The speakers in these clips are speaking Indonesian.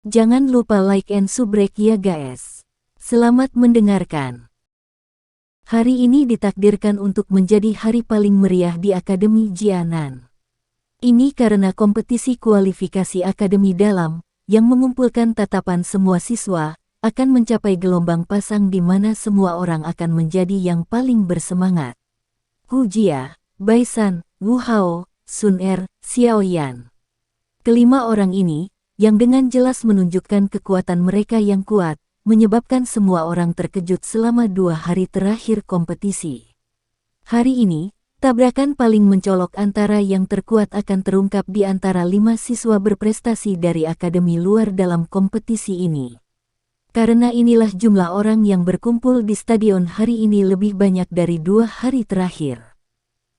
Jangan lupa like and subrek ya guys. Selamat mendengarkan. Hari ini ditakdirkan untuk menjadi hari paling meriah di Akademi Jianan. Ini karena kompetisi kualifikasi Akademi Dalam, yang mengumpulkan tatapan semua siswa, akan mencapai gelombang pasang di mana semua orang akan menjadi yang paling bersemangat. Hu Jia, Bai San, Wu Hao, Sun Er, Xiao Yan. Kelima orang ini, yang dengan jelas menunjukkan kekuatan mereka yang kuat, menyebabkan semua orang terkejut selama 2 hari terakhir kompetisi. Hari ini, tabrakan paling mencolok antara yang terkuat akan terungkap di antara 5 siswa berprestasi dari akademi luar dalam kompetisi ini. Karena inilah jumlah orang yang berkumpul di stadion hari ini lebih banyak dari 2 hari terakhir.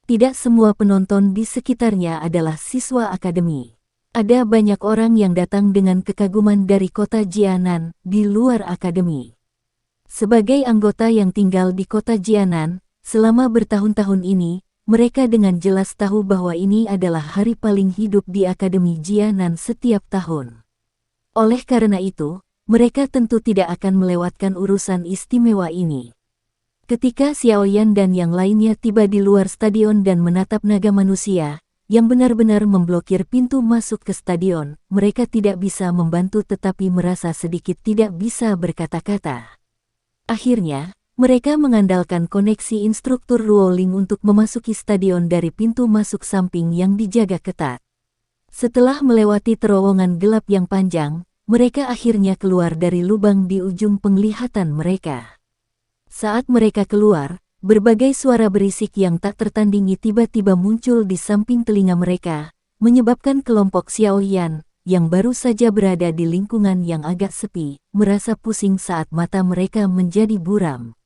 Tidak semua penonton di sekitarnya adalah siswa akademi. Ada banyak orang yang datang dengan kekaguman dari kota Jianan, di luar akademi. Sebagai anggota yang tinggal di kota Jianan, selama bertahun-tahun ini, mereka dengan jelas tahu bahwa ini adalah hari paling hidup di Akademi Jianan setiap tahun. Oleh karena itu, mereka tentu tidak akan melewatkan urusan istimewa ini. Ketika Xiao Yan dan yang lainnya tiba di luar stadion dan menatap naga manusia, yang benar-benar memblokir pintu masuk ke stadion, mereka tidak bisa membantu tetapi merasa sedikit tidak bisa berkata-kata. Akhirnya, mereka mengandalkan koneksi instruktur Ruoling untuk memasuki stadion dari pintu masuk samping yang dijaga ketat. Setelah melewati terowongan gelap yang panjang, mereka akhirnya keluar dari lubang di ujung penglihatan mereka. Saat mereka keluar, berbagai suara berisik yang tak tertandingi tiba-tiba muncul di samping telinga mereka, menyebabkan kelompok Xiao Yan, yang baru saja berada di lingkungan yang agak sepi, merasa pusing saat mata mereka menjadi buram.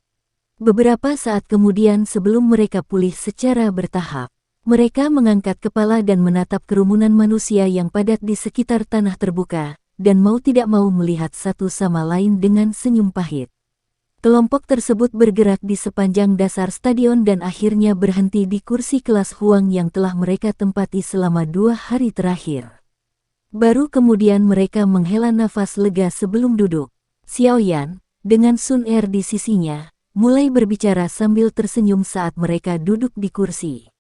Beberapa saat kemudian sebelum mereka pulih secara bertahap, mereka mengangkat kepala dan menatap kerumunan manusia yang padat di sekitar tanah terbuka, dan mau tidak mau melihat satu sama lain dengan senyum pahit. Kelompok tersebut bergerak di sepanjang dasar stadion dan akhirnya berhenti di kursi kelas Huang yang telah mereka tempati selama 2 hari terakhir. Baru kemudian mereka menghela nafas lega sebelum duduk. Xiao Yan, dengan Sun Er di sisinya, mulai berbicara sambil tersenyum saat mereka duduk di kursi.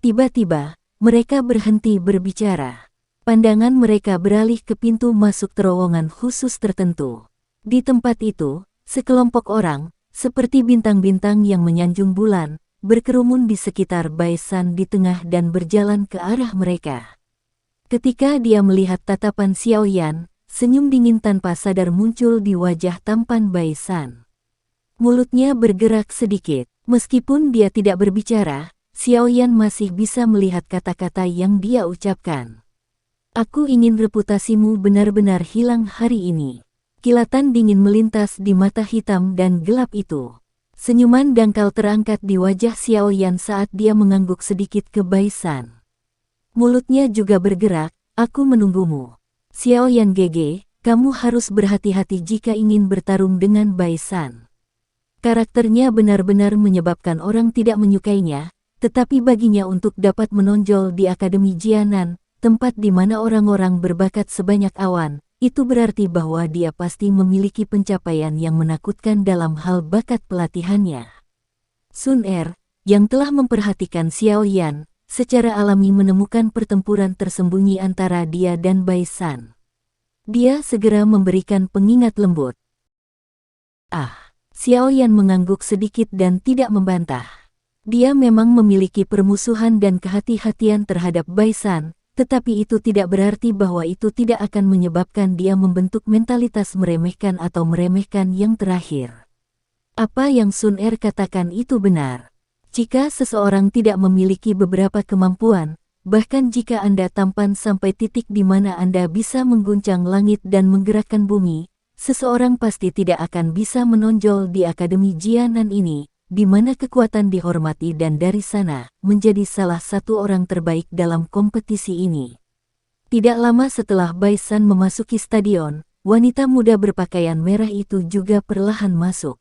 Tiba-tiba, mereka berhenti berbicara. Pandangan mereka beralih ke pintu masuk terowongan khusus tertentu. Di tempat itu, sekelompok orang, seperti bintang-bintang yang menyanjung bulan, berkerumun di sekitar Bai San di tengah dan berjalan ke arah mereka. Ketika dia melihat tatapan Xiao Yan, senyum dingin tanpa sadar muncul di wajah tampan Bai San. Mulutnya bergerak sedikit, meskipun dia tidak berbicara, Xiao Yan masih bisa melihat kata-kata yang dia ucapkan. Aku ingin reputasimu benar-benar hilang hari ini. Kilatan dingin melintas di mata hitam dan gelap itu. Senyuman dangkal terangkat di wajah Xiao Yan saat dia mengangguk sedikit ke Bai San. Mulutnya juga bergerak, aku menunggumu. Xiao Yan GG, kamu harus berhati-hati jika ingin bertarung dengan Bai San. Karakternya benar-benar menyebabkan orang tidak menyukainya, tetapi baginya untuk dapat menonjol di Akademi Jianan, tempat di mana orang-orang berbakat sebanyak awan, itu berarti bahwa dia pasti memiliki pencapaian yang menakutkan dalam hal bakat pelatihannya. Sun Er, yang telah memperhatikan Xiao Yan, secara alami menemukan pertempuran tersembunyi antara dia dan Bai San. Dia segera memberikan pengingat lembut. Xiao Yan mengangguk sedikit dan tidak membantah. Dia memang memiliki permusuhan dan kehati-hatian terhadap Bai San, tetapi itu tidak berarti bahwa itu tidak akan menyebabkan dia membentuk mentalitas meremehkan atau meremehkan yang terakhir. Apa yang Sun Er katakan itu benar. Jika seseorang tidak memiliki beberapa kemampuan, bahkan jika Anda tampan sampai titik di mana Anda bisa mengguncang langit dan menggerakkan bumi, seseorang pasti tidak akan bisa menonjol di Akademi Jianan ini, di mana kekuatan dihormati dan dari sana, menjadi salah satu orang terbaik dalam kompetisi ini. Tidak lama setelah Bai San memasuki stadion, wanita muda berpakaian merah itu juga perlahan masuk.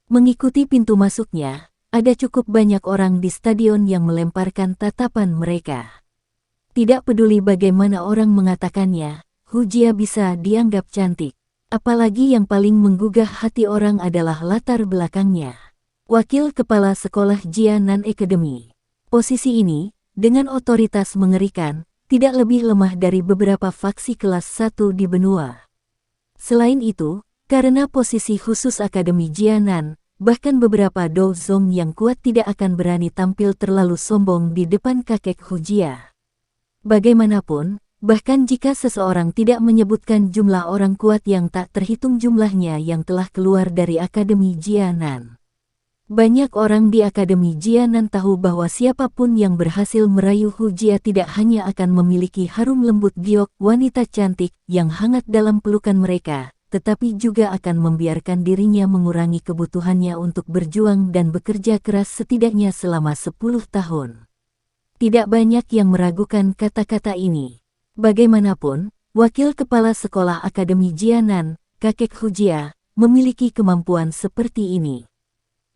Mengikuti pintu masuknya, ada cukup banyak orang di stadion yang melemparkan tatapan mereka. Tidak peduli bagaimana orang mengatakannya, Hu Jia bisa dianggap cantik. Apalagi yang paling menggugah hati orang adalah latar belakangnya. Wakil Kepala Sekolah Jianan Academy. Posisi ini, dengan otoritas mengerikan, tidak lebih lemah dari beberapa faksi kelas 1 di benua. Selain itu, karena posisi khusus Akademi Jianan, bahkan beberapa douzong yang kuat tidak akan berani tampil terlalu sombong di depan kakek Hu Jia. Bagaimanapun, bahkan jika seseorang tidak menyebutkan jumlah orang kuat yang tak terhitung jumlahnya yang telah keluar dari Akademi Jianan. Banyak orang di Akademi Jianan tahu bahwa siapapun yang berhasil merayu Hu Jia tidak hanya akan memiliki harum lembut giok wanita cantik yang hangat dalam pelukan mereka, tetapi juga akan membiarkan dirinya mengurangi kebutuhannya untuk berjuang dan bekerja keras setidaknya selama 10 tahun. Tidak banyak yang meragukan kata-kata ini. Bagaimanapun, Wakil Kepala Sekolah Akademi Jianan, kakek Hu Jia, memiliki kemampuan seperti ini.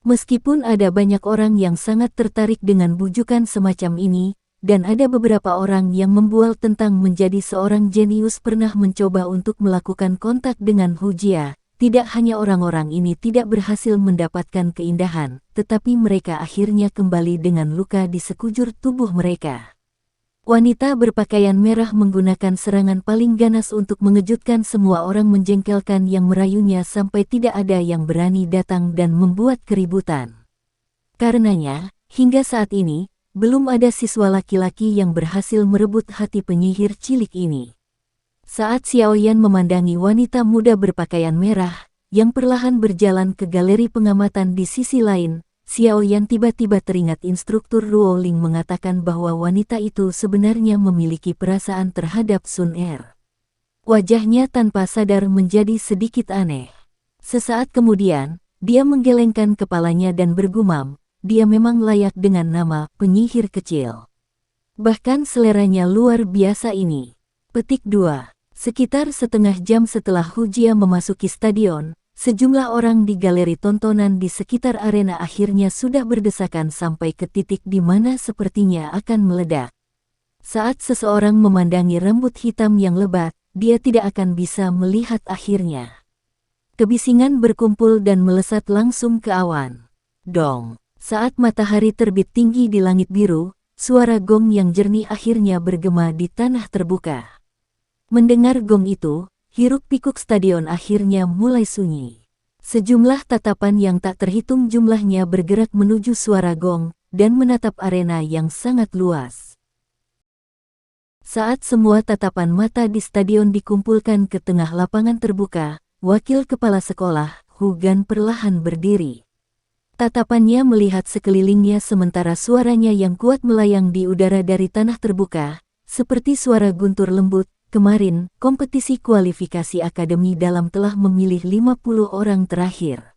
Meskipun ada banyak orang yang sangat tertarik dengan bujukan semacam ini, dan ada beberapa orang yang membual tentang menjadi seorang jenius pernah mencoba untuk melakukan kontak dengan Hu Jia, tidak hanya orang-orang ini tidak berhasil mendapatkan keindahan, tetapi mereka akhirnya kembali dengan luka di sekujur tubuh mereka. Wanita berpakaian merah menggunakan serangan paling ganas untuk mengejutkan semua orang menjengkelkan yang merayunya sampai tidak ada yang berani datang dan membuat keributan. Karenanya, hingga saat ini, belum ada siswa laki-laki yang berhasil merebut hati penyihir cilik ini. Saat Xiaoyan memandangi wanita muda berpakaian merah, yang perlahan berjalan ke galeri pengamatan di sisi lain, Xiaoyan tiba-tiba teringat instruktur Ruoling mengatakan bahwa wanita itu sebenarnya memiliki perasaan terhadap Sun Er. Wajahnya tanpa sadar menjadi sedikit aneh. Sesaat kemudian, dia menggelengkan kepalanya dan bergumam, dia memang layak dengan nama penyihir kecil. Bahkan seleranya luar biasa ini. Petik 2. Sekitar setengah jam setelah Hu Jia memasuki stadion, sejumlah orang di galeri tontonan di sekitar arena akhirnya sudah berdesakan sampai ke titik di mana sepertinya akan meledak. Saat seseorang memandangi rambut hitam yang lebat, dia tidak akan bisa melihat akhirnya. Kebisingan berkumpul dan melesat langsung ke awan. Dong! Saat matahari terbit tinggi di langit biru, suara gong yang jernih akhirnya bergema di tanah terbuka. Mendengar gong itu, hiruk-pikuk stadion akhirnya mulai sunyi. Sejumlah tatapan yang tak terhitung jumlahnya bergerak menuju suara gong, dan menatap arena yang sangat luas. Saat semua tatapan mata di stadion dikumpulkan ke tengah lapangan terbuka, Wakil Kepala Sekolah, Hu Gan perlahan berdiri. Tatapannya melihat sekelilingnya sementara suaranya yang kuat melayang di udara dari tanah terbuka, seperti suara guntur lembut. Kemarin, kompetisi kualifikasi Akademi Dalam telah memilih 50 orang terakhir.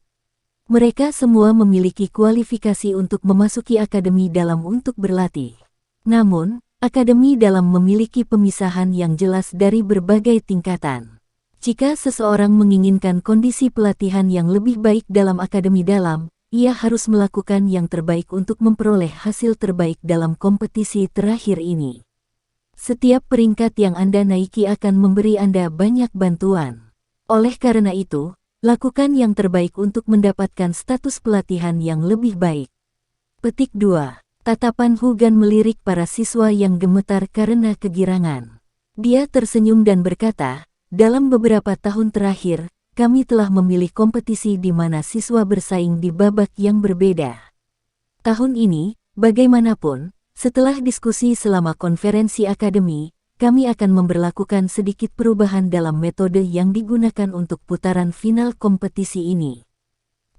Mereka semua memiliki kualifikasi untuk memasuki Akademi Dalam untuk berlatih. Namun, Akademi Dalam memiliki pemisahan yang jelas dari berbagai tingkatan. Jika seseorang menginginkan kondisi pelatihan yang lebih baik dalam Akademi Dalam, ia harus melakukan yang terbaik untuk memperoleh hasil terbaik dalam kompetisi terakhir ini. Setiap peringkat yang Anda naiki akan memberi Anda banyak bantuan. Oleh karena itu, lakukan yang terbaik untuk mendapatkan status pelatihan yang lebih baik. Petik 2. Tatapan Hu Gan melirik para siswa yang gemetar karena kegirangan. Dia tersenyum dan berkata, dalam beberapa tahun terakhir, kami telah memilih kompetisi di mana siswa bersaing di babak yang berbeda. Tahun ini, bagaimanapun, setelah diskusi selama konferensi akademi, kami akan memberlakukan sedikit perubahan dalam metode yang digunakan untuk putaran final kompetisi ini.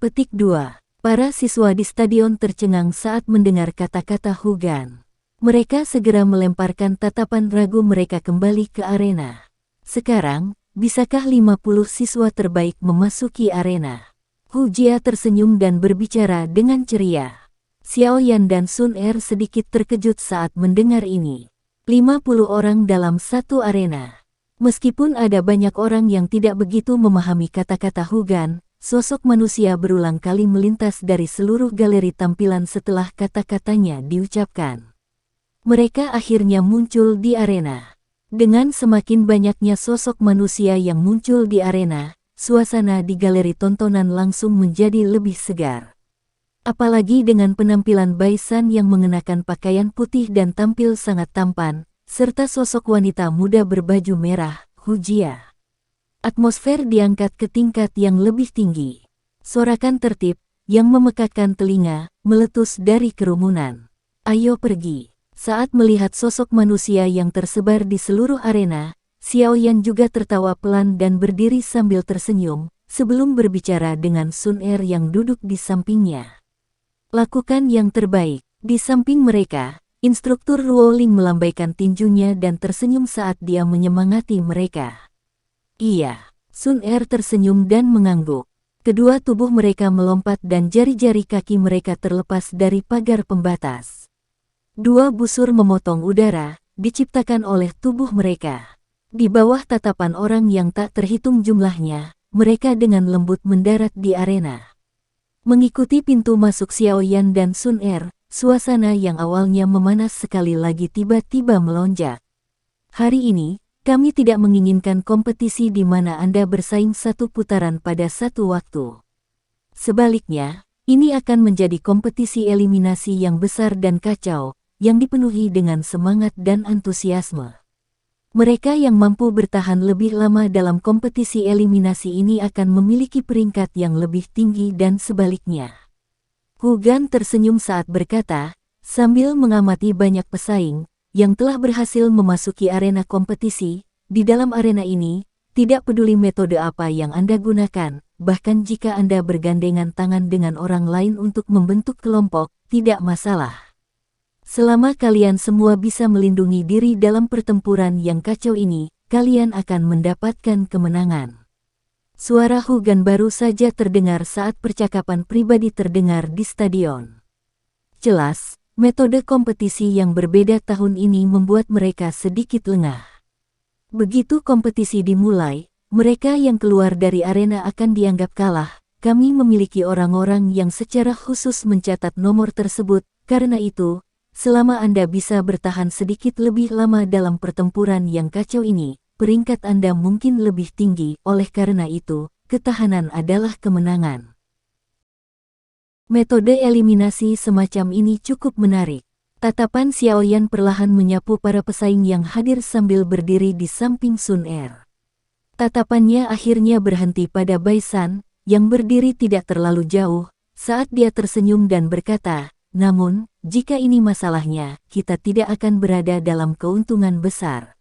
Petik 2. Para siswa di stadion tercengang saat mendengar kata-kata Hu Gan. Mereka segera melemparkan tatapan ragu mereka kembali ke arena. Sekarang, bisakah 50 siswa terbaik memasuki arena? Hu Jia tersenyum dan berbicara dengan ceria. Xiaoyan dan Sun Er sedikit terkejut saat mendengar ini. 50 orang dalam satu arena. Meskipun ada banyak orang yang tidak begitu memahami kata-kata Hu Gan, sosok manusia berulang kali melintas dari seluruh galeri tampilan setelah kata-katanya diucapkan. Mereka akhirnya muncul di arena. Dengan semakin banyaknya sosok manusia yang muncul di arena, suasana di galeri tontonan langsung menjadi lebih segar. Apalagi dengan penampilan Baisan yang mengenakan pakaian putih dan tampil sangat tampan, serta sosok wanita muda berbaju merah, Hujia. Atmosfer diangkat ke tingkat yang lebih tinggi. Sorakan tertib, yang memekakkan telinga, meletus dari kerumunan. Ayo pergi. Saat melihat sosok manusia yang tersebar di seluruh arena, Xiaoyan juga tertawa pelan dan berdiri sambil tersenyum, sebelum berbicara dengan Sun Er yang duduk di sampingnya. Lakukan yang terbaik. Di samping mereka, instruktur Ruoling melambaikan tinjunya dan tersenyum saat dia menyemangati mereka. Iya, Sun Er tersenyum dan mengangguk. Kedua tubuh mereka melompat dan jari-jari kaki mereka terlepas dari pagar pembatas. Dua busur memotong udara, diciptakan oleh tubuh mereka. Di bawah tatapan orang yang tak terhitung jumlahnya, mereka dengan lembut mendarat di arena. Mengikuti pintu masuk Xiaoyan dan Sun Er, suasana yang awalnya memanas sekali lagi tiba-tiba melonjak. Hari ini, kami tidak menginginkan kompetisi di mana Anda bersaing satu putaran pada satu waktu. Sebaliknya, ini akan menjadi kompetisi eliminasi yang besar dan kacau, yang dipenuhi dengan semangat dan antusiasme. Mereka yang mampu bertahan lebih lama dalam kompetisi eliminasi ini akan memiliki peringkat yang lebih tinggi dan sebaliknya. Hu Gan tersenyum saat berkata, sambil mengamati banyak pesaing, yang telah berhasil memasuki arena kompetisi. Di dalam arena ini, tidak peduli metode apa yang Anda gunakan, bahkan jika Anda bergandengan tangan dengan orang lain untuk membentuk kelompok, tidak masalah. Selama kalian semua bisa melindungi diri dalam pertempuran yang kacau ini, kalian akan mendapatkan kemenangan. Suara Hu Gan baru saja terdengar saat percakapan pribadi terdengar di stadion. Jelas, metode kompetisi yang berbeda tahun ini membuat mereka sedikit lengah. Begitu kompetisi dimulai, mereka yang keluar dari arena akan dianggap kalah. Kami memiliki orang-orang yang secara khusus mencatat nomor tersebut, karena itu, selama Anda bisa bertahan sedikit lebih lama dalam pertempuran yang kacau ini, peringkat Anda mungkin lebih tinggi. Oleh karena itu, ketahanan adalah kemenangan. Metode eliminasi semacam ini cukup menarik. Tatapan Xiaoyan perlahan menyapu para pesaing yang hadir sambil berdiri di samping Sun Er. Tatapannya akhirnya berhenti pada Baisan, yang berdiri tidak terlalu jauh, saat dia tersenyum dan berkata, namun, jika ini masalahnya, kita tidak akan berada dalam keuntungan besar.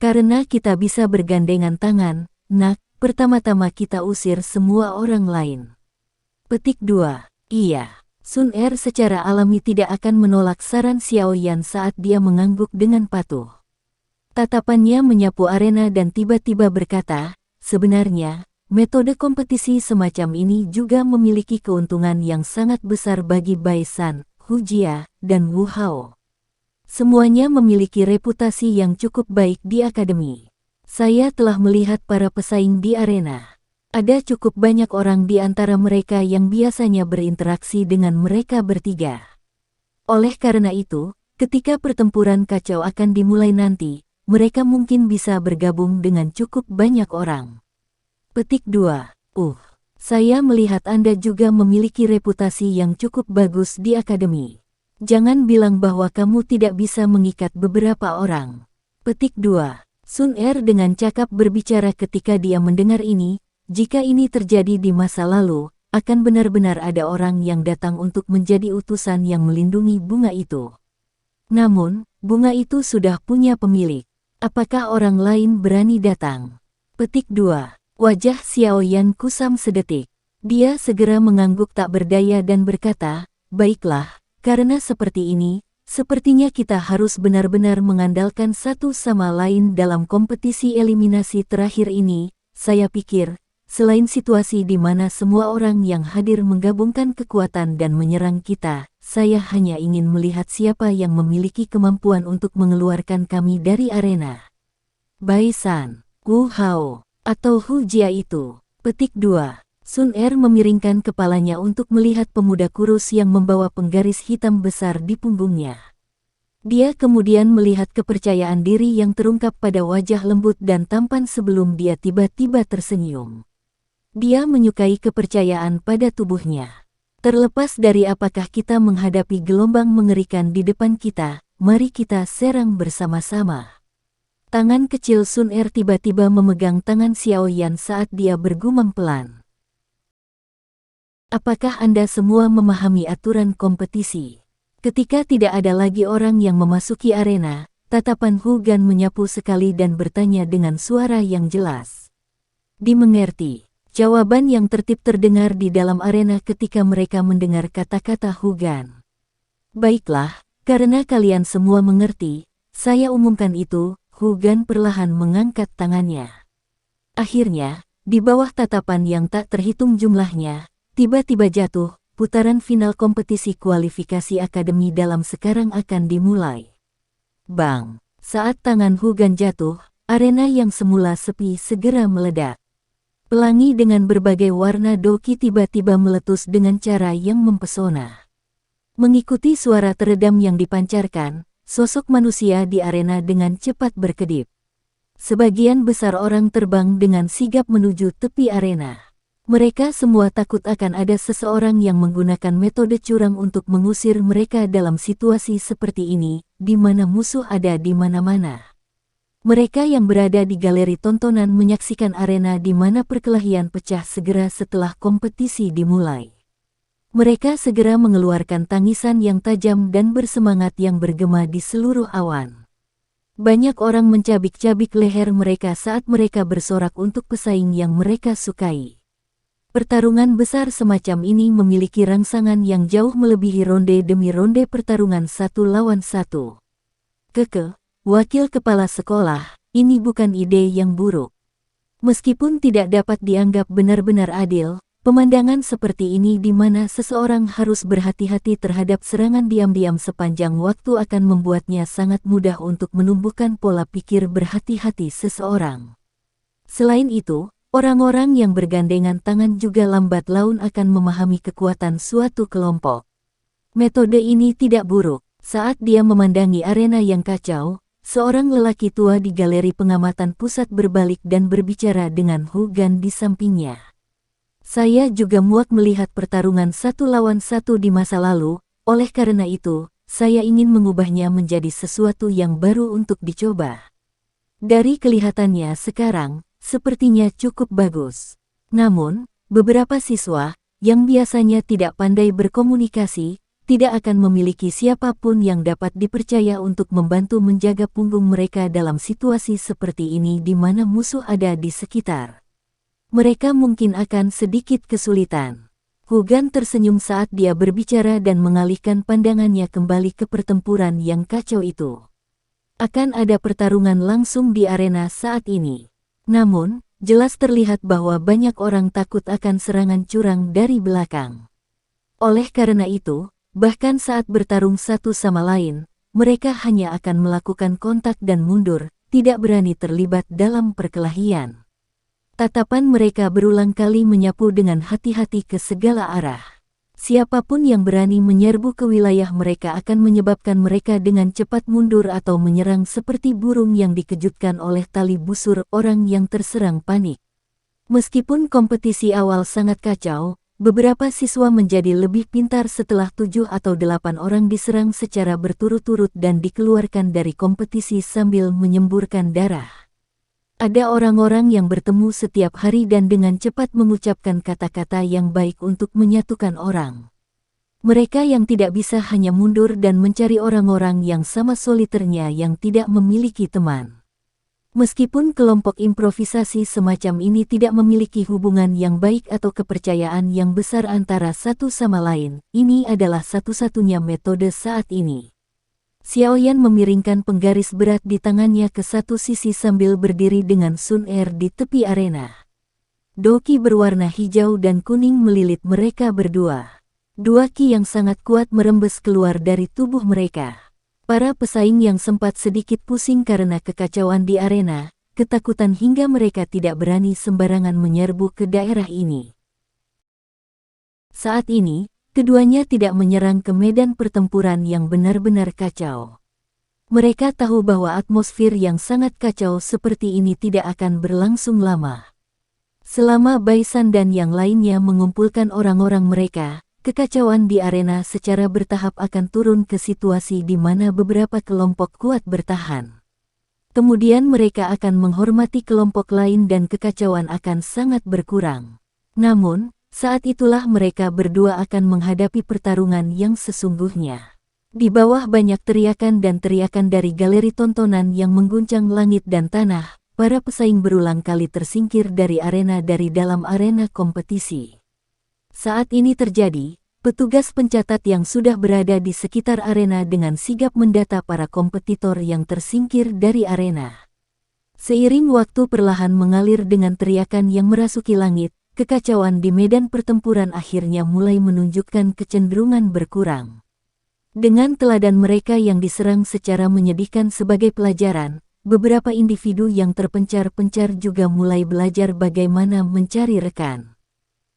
Karena kita bisa bergandengan tangan, nak, pertama-tama kita usir semua orang lain. Petik 2. Iya, Sun Er secara alami tidak akan menolak saran Xiaoyan saat dia mengangguk dengan patuh. Tatapannya menyapu arena dan tiba-tiba berkata, sebenarnya, metode kompetisi semacam ini juga memiliki keuntungan yang sangat besar bagi Baisan, Hujia, dan Wu Hao. Semuanya memiliki reputasi yang cukup baik di akademi. Saya telah melihat para pesaing di arena. Ada cukup banyak orang di antara mereka yang biasanya berinteraksi dengan mereka bertiga. Oleh karena itu, ketika pertempuran kacau akan dimulai nanti, mereka mungkin bisa bergabung dengan cukup banyak orang. Petik 2. Saya melihat Anda juga memiliki reputasi yang cukup bagus di akademi. Jangan bilang bahwa kamu tidak bisa mengikat beberapa orang. Petik 2. Sun Er dengan cakap berbicara ketika dia mendengar ini, jika ini terjadi di masa lalu, akan benar-benar ada orang yang datang untuk menjadi utusan yang melindungi bunga itu. Namun, bunga itu sudah punya pemilik. Apakah orang lain berani datang? Petik 2. Wajah Xiaoyan kusam sedetik. Dia segera mengangguk tak berdaya dan berkata, baiklah, karena seperti ini, sepertinya kita harus benar-benar mengandalkan satu sama lain dalam kompetisi eliminasi terakhir ini. Saya pikir, selain situasi di mana semua orang yang hadir menggabungkan kekuatan dan menyerang kita, saya hanya ingin melihat siapa yang memiliki kemampuan untuk mengeluarkan kami dari arena. Baisan, Wu Hao, atau Hujia itu. Petik 2. Sun Er memiringkan kepalanya untuk melihat pemuda kurus yang membawa penggaris hitam besar di punggungnya. Dia kemudian melihat kepercayaan diri yang terungkap pada wajah lembut dan tampan sebelum dia tiba-tiba tersenyum. Dia menyukai kepercayaan pada tubuhnya. Terlepas dari apakah kita menghadapi gelombang mengerikan di depan kita, mari kita serang bersama-sama. Tangan kecil Sun Er tiba-tiba memegang tangan Xiao Yan saat dia bergumam pelan. Apakah Anda semua memahami aturan kompetisi? Ketika tidak ada lagi orang yang memasuki arena, tatapan Hu Gan menyapu sekali dan bertanya dengan suara yang jelas. Dimengerti. Jawaban yang tertib terdengar di dalam arena ketika mereka mendengar kata-kata Hu Gan. Baiklah, karena kalian semua mengerti, saya umumkan itu. Hu Gan perlahan mengangkat tangannya. Akhirnya, di bawah tatapan yang tak terhitung jumlahnya, tiba-tiba jatuh. Putaran final kompetisi kualifikasi akademi dalam sekarang akan dimulai. Bang! Saat tangan Hu Gan jatuh, arena yang semula sepi segera meledak. Pelangi dengan berbagai warna doki tiba-tiba meletus dengan cara yang mempesona. Mengikuti suara teredam yang dipancarkan, sosok manusia di arena dengan cepat berkedip. Sebagian besar orang terbang dengan sigap menuju tepi arena. Mereka semua takut akan ada seseorang yang menggunakan metode curang untuk mengusir mereka dalam situasi seperti ini, di mana musuh ada di mana-mana. Mereka yang berada di galeri tontonan menyaksikan arena di mana perkelahian pecah segera setelah kompetisi dimulai. Mereka segera mengeluarkan tangisan yang tajam dan bersemangat yang bergema di seluruh awan. Banyak orang mencabik-cabik leher mereka saat mereka bersorak untuk pesaing yang mereka sukai. Pertarungan besar semacam ini memiliki rangsangan yang jauh melebihi ronde demi ronde pertarungan satu lawan satu. Wakil kepala sekolah, ini bukan ide yang buruk. Meskipun tidak dapat dianggap benar-benar adil, pemandangan seperti ini di mana seseorang harus berhati-hati terhadap serangan diam-diam sepanjang waktu akan membuatnya sangat mudah untuk menumbuhkan pola pikir berhati-hati seseorang. Selain itu, orang-orang yang bergandengan tangan juga lambat laun akan memahami kekuatan suatu kelompok. Metode ini tidak buruk. Saat dia memandangi arena yang kacau, seorang lelaki tua di galeri pengamatan pusat berbalik dan berbicara dengan Hu Gan di sampingnya. Saya juga muak melihat pertarungan satu lawan satu di masa lalu, oleh karena itu, saya ingin mengubahnya menjadi sesuatu yang baru untuk dicoba. Dari kelihatannya sekarang, sepertinya cukup bagus. Namun, beberapa siswa, yang biasanya tidak pandai berkomunikasi, tidak akan memiliki siapapun yang dapat dipercaya untuk membantu menjaga punggung mereka dalam situasi seperti ini di mana musuh ada di sekitar. Mereka mungkin akan sedikit kesulitan. Hu Gan tersenyum saat dia berbicara dan mengalihkan pandangannya kembali ke pertempuran yang kacau itu. Akan ada pertarungan langsung di arena saat ini. Namun, jelas terlihat bahwa banyak orang takut akan serangan curang dari belakang. Oleh karena itu, bahkan saat bertarung satu sama lain, mereka hanya akan melakukan kontak dan mundur, tidak berani terlibat dalam perkelahian. Tatapan mereka berulang kali menyapu dengan hati-hati ke segala arah. Siapapun yang berani menyerbu ke wilayah mereka akan menyebabkan mereka dengan cepat mundur atau menyerang seperti burung yang dikejutkan oleh tali busur orang yang terserang panik. Meskipun kompetisi awal sangat kacau, beberapa siswa menjadi lebih pintar setelah 7 atau 8 orang diserang secara berturut-turut dan dikeluarkan dari kompetisi sambil menyemburkan darah. Ada orang-orang yang bertemu setiap hari dan dengan cepat mengucapkan kata-kata yang baik untuk menyatukan orang. Mereka yang tidak bisa hanya mundur dan mencari orang-orang yang sama soliternya yang tidak memiliki teman. Meskipun kelompok improvisasi semacam ini tidak memiliki hubungan yang baik atau kepercayaan yang besar antara satu sama lain, ini adalah satu-satunya metode saat ini. Xiao Yan memiringkan penggaris berat di tangannya ke satu sisi sambil berdiri dengan Sun Er di tepi arena. Doki berwarna hijau dan kuning melilit mereka berdua. Dua ki yang sangat kuat merembes keluar dari tubuh mereka. Para pesaing yang sempat sedikit pusing karena kekacauan di arena, ketakutan hingga mereka tidak berani sembarangan menyerbu ke daerah ini. Saat ini, keduanya tidak menyerang ke medan pertempuran yang benar-benar kacau. Mereka tahu bahwa atmosfer yang sangat kacau seperti ini tidak akan berlangsung lama. Selama Baisan dan yang lainnya mengumpulkan orang-orang mereka, kekacauan di arena secara bertahap akan turun ke situasi di mana beberapa kelompok kuat bertahan. Kemudian mereka akan menghormati kelompok lain dan kekacauan akan sangat berkurang. Namun, saat itulah mereka berdua akan menghadapi pertarungan yang sesungguhnya. Di bawah banyak teriakan dan teriakan dari galeri tontonan yang mengguncang langit dan tanah, para pesaing berulang kali tersingkir dari dalam arena kompetisi. Saat ini terjadi, petugas pencatat yang sudah berada di sekitar arena dengan sigap mendata para kompetitor yang tersingkir dari arena. Seiring waktu perlahan mengalir dengan teriakan yang merasuki langit, kekacauan di medan pertempuran akhirnya mulai menunjukkan kecenderungan berkurang. Dengan teladan mereka yang diserang secara menyedihkan sebagai pelajaran, beberapa individu yang terpencar-pencar juga mulai belajar bagaimana mencari rekan.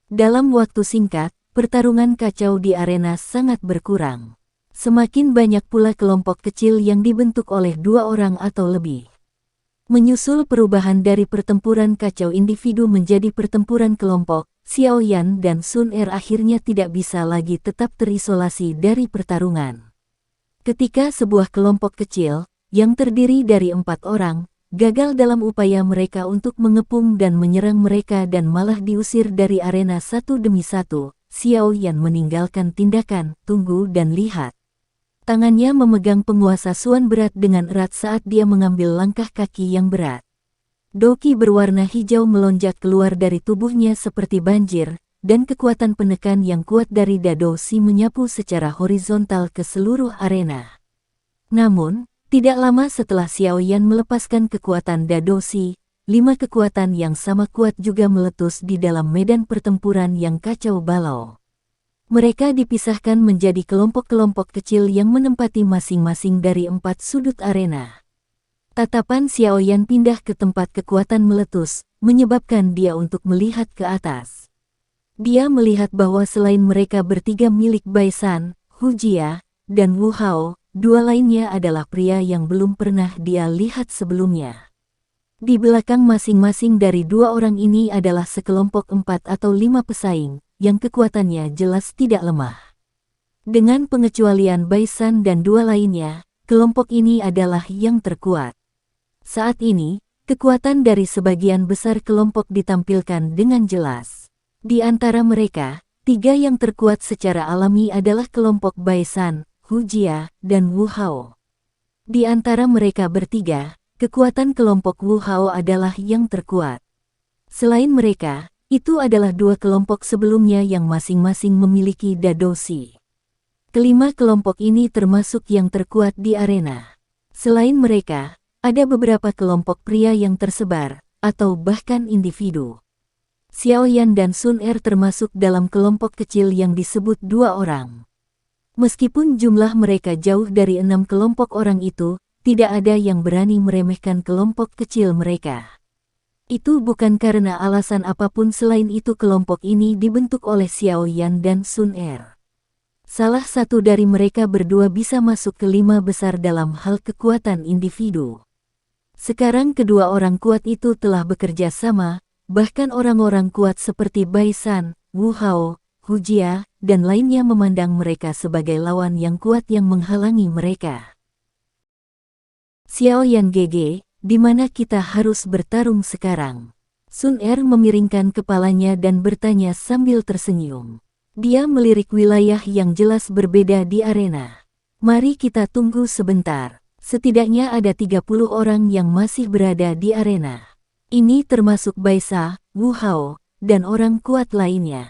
Dalam waktu singkat, pertarungan kacau di arena sangat berkurang. Semakin banyak pula kelompok kecil yang dibentuk oleh 2 orang atau lebih. Menyusul perubahan dari pertempuran kacau individu menjadi pertempuran kelompok, Xiao Yan dan Sun Er akhirnya tidak bisa lagi tetap terisolasi dari pertarungan. Ketika sebuah kelompok kecil, yang terdiri dari 4 orang, gagal dalam upaya mereka untuk mengepung dan menyerang mereka dan malah diusir dari arena satu demi satu, Xiao Yan meninggalkan tindakan, tunggu dan lihat. Tangannya memegang penguasa Suan berat dengan erat saat dia mengambil langkah kaki yang berat. Doki berwarna hijau melonjak keluar dari tubuhnya seperti banjir, dan kekuatan penekan yang kuat dari Dadoshi menyapu secara horizontal ke seluruh arena. Namun, tidak lama setelah Xiao Yan melepaskan kekuatan Dadoshi, 5 kekuatan yang sama kuat juga meletus di dalam medan pertempuran yang kacau balau. Mereka dipisahkan menjadi kelompok-kelompok kecil yang menempati masing-masing dari 4 sudut arena. Tatapan Xiao Yan pindah ke tempat kekuatan meletus, menyebabkan dia untuk melihat ke atas. Dia melihat bahwa selain mereka bertiga milik Baisan, Hu Jia, dan Wu Hao, 2 lainnya adalah pria yang belum pernah dia lihat sebelumnya. Di belakang masing-masing dari 2 orang ini adalah sekelompok 4 atau 5 pesaing, yang kekuatannya jelas tidak lemah. Dengan pengecualian Baisan dan 2 lainnya, kelompok ini adalah yang terkuat. Saat ini, kekuatan dari sebagian besar kelompok ditampilkan dengan jelas. Di antara mereka, 3 yang terkuat secara alami adalah kelompok Baisan, Hu Jia, dan Wu Hao. Di antara mereka bertiga, kekuatan kelompok Wu Hao adalah yang terkuat. Selain mereka, itu adalah 2 kelompok sebelumnya yang masing-masing memiliki Dadoshi. Kelima kelompok ini termasuk yang terkuat di arena. Selain mereka, ada beberapa kelompok pria yang tersebar, atau bahkan individu. Xiao Yan dan Sun Er termasuk dalam kelompok kecil yang disebut 2 orang. Meskipun jumlah mereka jauh dari 6 kelompok orang itu, tidak ada yang berani meremehkan kelompok kecil mereka. Itu bukan karena alasan apapun selain itu kelompok ini dibentuk oleh Xiao Yan dan Sun Er. Salah satu dari mereka berdua bisa masuk ke 5 besar dalam hal kekuatan individu. Sekarang kedua orang kuat itu telah bekerja sama, bahkan orang-orang kuat seperti Baisan, Wu Hao, Hu Jia, dan lainnya memandang mereka sebagai lawan yang kuat yang menghalangi mereka. Xiao Yan GG, di mana kita harus bertarung sekarang? Sun Er memiringkan kepalanya dan bertanya sambil tersenyum. Dia melirik wilayah yang jelas berbeda di arena. Mari kita tunggu sebentar. Setidaknya ada 30 orang yang masih berada di arena. Ini termasuk Baisa, Wu Hao, dan orang kuat lainnya.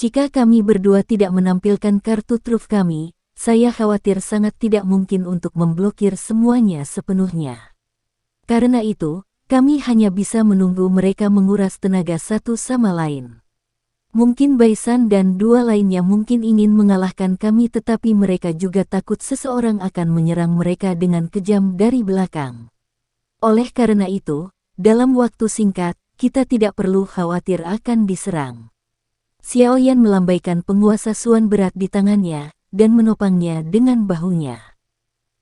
Jika kami berdua tidak menampilkan kartu truf kami, saya khawatir sangat tidak mungkin untuk memblokir semuanya sepenuhnya. Karena itu, kami hanya bisa menunggu mereka menguras tenaga satu sama lain. Mungkin Baisan dan 2 lainnya mungkin ingin mengalahkan kami tetapi mereka juga takut seseorang akan menyerang mereka dengan kejam dari belakang. Oleh karena itu, dalam waktu singkat, kita tidak perlu khawatir akan diserang. Xiao Yan melambaikan penguasa Suan berat di tangannya, dan menopangnya dengan bahunya.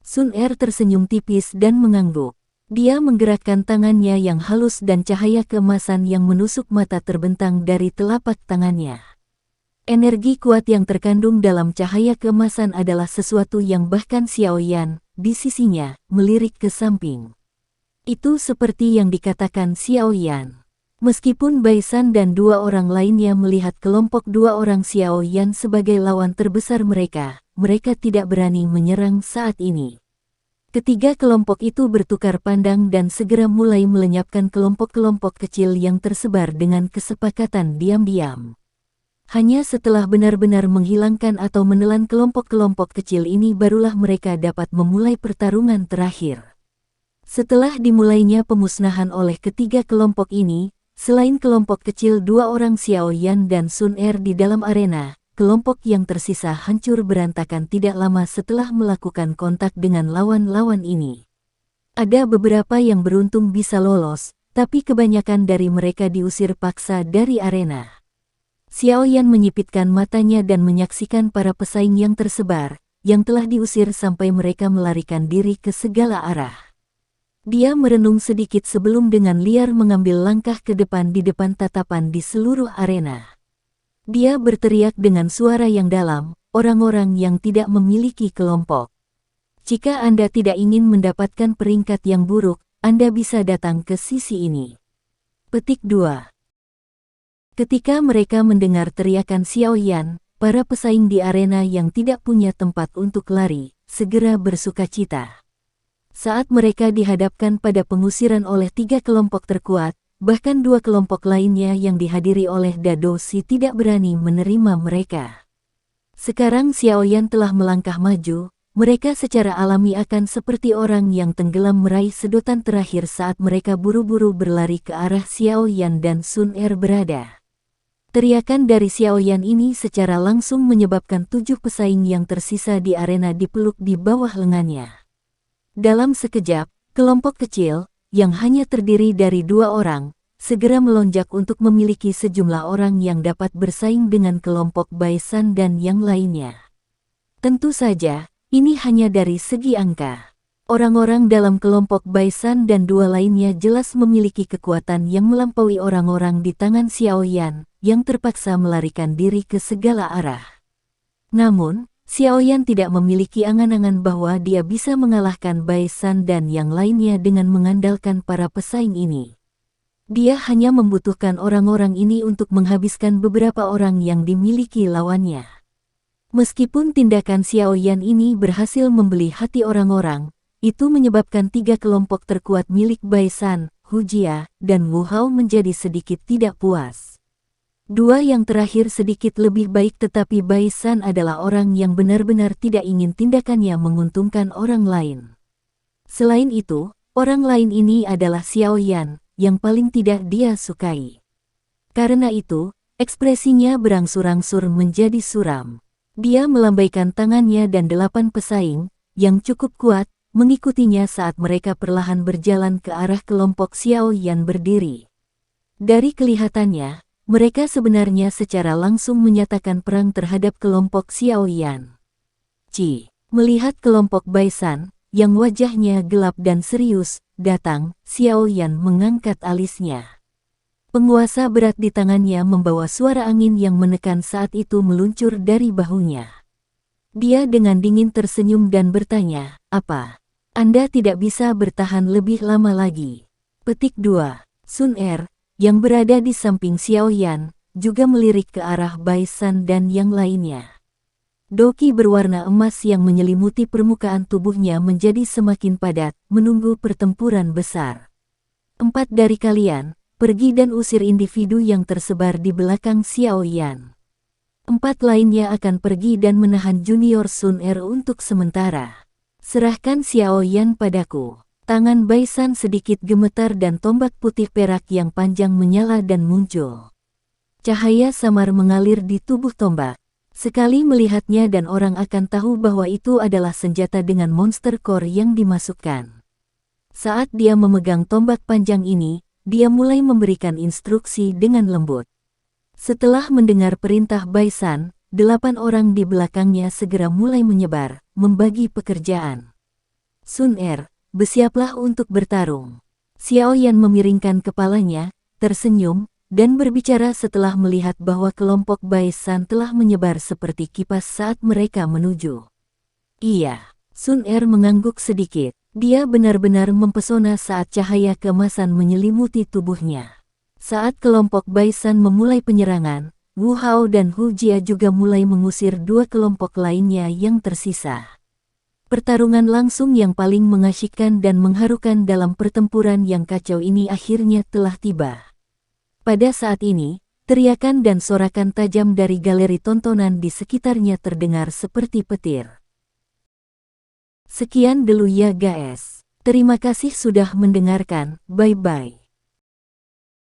Sun Er tersenyum tipis dan mengangguk. Dia menggerakkan tangannya yang halus dan cahaya keemasan yang menusuk mata terbentang dari telapak tangannya. Energi kuat yang terkandung dalam cahaya keemasan adalah sesuatu yang bahkan Xiao Yan, di sisinya, melirik ke samping. Itu seperti yang dikatakan Xiao Yan. Meskipun Bai San dan dua orang lainnya melihat kelompok dua orang Xiao Yan sebagai lawan terbesar mereka, mereka tidak berani menyerang saat ini. Ketiga kelompok itu bertukar pandang dan segera mulai melenyapkan kelompok-kelompok kecil yang tersebar dengan kesepakatan diam-diam. Hanya setelah benar-benar menghilangkan atau menelan kelompok-kelompok kecil ini barulah mereka dapat memulai pertarungan terakhir. Setelah dimulainya pemusnahan oleh ketiga kelompok ini, selain kelompok kecil dua orang Xiao Yan dan Sun Er di dalam arena, kelompok yang tersisa hancur berantakan tidak lama setelah melakukan kontak dengan lawan-lawan ini. Ada beberapa yang beruntung bisa lolos, tapi kebanyakan dari mereka diusir paksa dari arena. Xiao Yan menyipitkan matanya dan menyaksikan para pesaing yang tersebar, yang telah diusir sampai mereka melarikan diri ke segala arah. Dia merenung sedikit sebelum dengan liar mengambil langkah ke depan di depan tatapan di seluruh arena. Dia berteriak dengan suara yang dalam, orang-orang yang tidak memiliki kelompok. Jika Anda tidak ingin mendapatkan peringkat yang buruk, Anda bisa datang ke sisi ini. Petik 2. Ketika mereka mendengar teriakan Xiao Yan, para pesaing di arena yang tidak punya tempat untuk lari, segera bersukacita. Saat mereka dihadapkan pada pengusiran oleh tiga kelompok terkuat, bahkan dua kelompok lainnya yang dihadiri oleh Dadoshi tidak berani menerima mereka. Sekarang Xiao Yan telah melangkah maju, mereka secara alami akan seperti orang yang tenggelam meraih sedotan terakhir saat mereka buru-buru berlari ke arah Xiao Yan dan Sun Er berada. Teriakan dari Xiao Yan ini secara langsung menyebabkan 7 pesaing yang tersisa di arena dipeluk di bawah lengannya. Dalam sekejap, kelompok kecil, yang hanya terdiri dari 2 orang, segera melonjak untuk memiliki sejumlah orang yang dapat bersaing dengan kelompok Bai San dan yang lainnya. Tentu saja, ini hanya dari segi angka. Orang-orang dalam kelompok Bai San dan 2 lainnya jelas memiliki kekuatan yang melampaui orang-orang di tangan Xiao Yan, yang terpaksa melarikan diri ke segala arah. Namun, Xiao Yan tidak memiliki angan-angan bahwa dia bisa mengalahkan Bai San dan yang lainnya dengan mengandalkan para pesaing ini. Dia hanya membutuhkan orang-orang ini untuk menghabiskan beberapa orang yang dimiliki lawannya. Meskipun tindakan Xiao Yan ini berhasil membeli hati orang-orang, itu menyebabkan 3 kelompok terkuat milik Bai San, Hu Jia, dan Wu Hao menjadi sedikit tidak puas. 2 yang terakhir sedikit lebih baik tetapi Bai San adalah orang yang benar-benar tidak ingin tindakannya menguntungkan orang lain. Selain itu, orang lain ini adalah Xiao Yan, yang paling tidak dia sukai. Karena itu, ekspresinya berangsur-angsur menjadi suram. Dia melambaikan tangannya dan 8 pesaing, yang cukup kuat, mengikutinya saat mereka perlahan berjalan ke arah kelompok Xiao Yan berdiri. Dari kelihatannya, mereka sebenarnya secara langsung menyatakan perang terhadap kelompok Xiao Yan. Melihat kelompok Bai San, yang wajahnya gelap dan serius, datang, Xiao Yan mengangkat alisnya. Penguasa berat di tangannya membawa suara angin yang menekan saat itu meluncur dari bahunya. Dia dengan dingin tersenyum dan bertanya, "Apa? Anda tidak bisa bertahan lebih lama lagi?" Petik 2. Sun Er, yang berada di samping Xiao Yan, juga melirik ke arah Bai San dan yang lainnya. Doki berwarna emas yang menyelimuti permukaan tubuhnya menjadi semakin padat, menunggu pertempuran besar. 4 dari kalian, pergi dan usir individu yang tersebar di belakang Xiao Yan. 4 lainnya akan pergi dan menahan junior Sun Er untuk sementara. Serahkan Xiao Yan padaku. Tangan Bai San sedikit gemetar dan tombak putih perak yang panjang menyala dan muncul. Cahaya samar mengalir di tubuh tombak. Sekali melihatnya dan orang akan tahu bahwa itu adalah senjata dengan monster core yang dimasukkan. Saat dia memegang tombak panjang ini, dia mulai memberikan instruksi dengan lembut. Setelah mendengar perintah Bai San, 8 orang di belakangnya segera mulai menyebar, membagi pekerjaan. Sun Er, bersiaplah untuk bertarung. Xiao Yan memiringkan kepalanya, tersenyum, dan berbicara setelah melihat bahwa kelompok Baisan telah menyebar seperti kipas saat mereka menuju. Iya, Sun Er mengangguk sedikit. Dia benar-benar mempesona saat cahaya keemasan menyelimuti tubuhnya. Saat kelompok Baisan memulai penyerangan, Wu Hao dan Hu Jia juga mulai mengusir dua kelompok lainnya yang tersisa. Pertarungan langsung yang paling mengasyikkan dan mengharukan dalam pertempuran yang kacau ini akhirnya telah tiba. Pada saat ini, teriakan dan sorakan tajam dari galeri tontonan di sekitarnya terdengar seperti petir. Sekian dulu ya guys. Terima kasih sudah mendengarkan. Bye-bye.